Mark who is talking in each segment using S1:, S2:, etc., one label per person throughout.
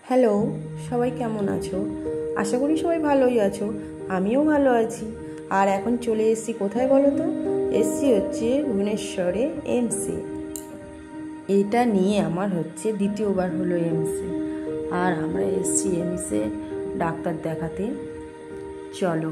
S1: Hello, সবাই কেমন আছো? আশা করি সবাই ভালোই আছো। আমিও ভালো আছি। আর এখন চলে এসেছি কোথায় বলো তো? এসছি হচ্ছে ভুবনেশ্বরে এমসে। এটা নিয়ে আমার হচ্ছে দ্বিতীয়বার হলো এমসে। আর আমরা এসছি এমসে ডাক্তার দেখাতে। চলো।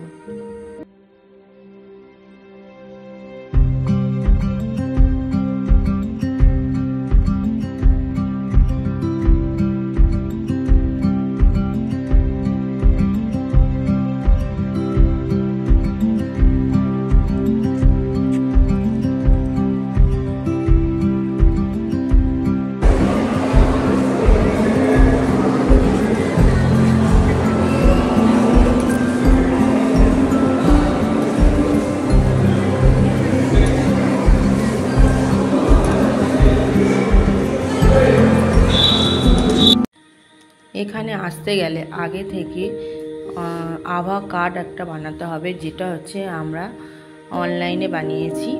S1: এখানে আসতে গেলে আগে থেকে আধার কার্ড একটা বানাতে হবে, যেটা হচ্ছে আমরা অনলাইনে বানিয়েছি।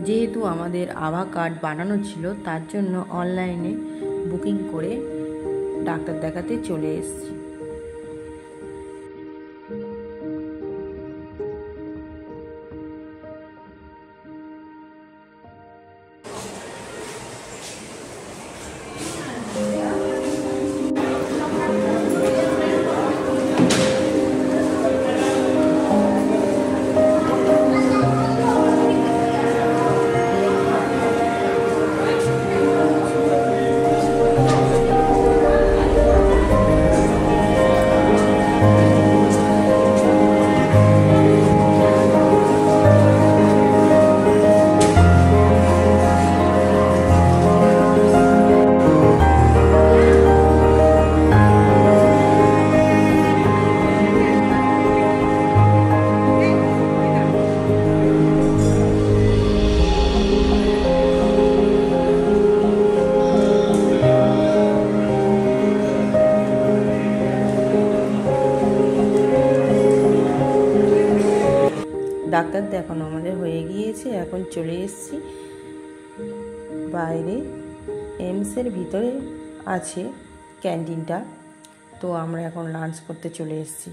S1: যেহেতু আমাদের আধার কার্ড বানানো ছিল, তার জন্য অনলাইনে বুকিং করে ডাক্তার দেখাতে চলে এসেছি। ডাক্তার দেখানো আমাদের হয়ে গিয়েছে। এখন চলে এসেছি বাইরে। এমসের ভিতরে আছে ক্যান্টিনটা, তো আমরা এখন লাঞ্চ করতে চলে এসেছি।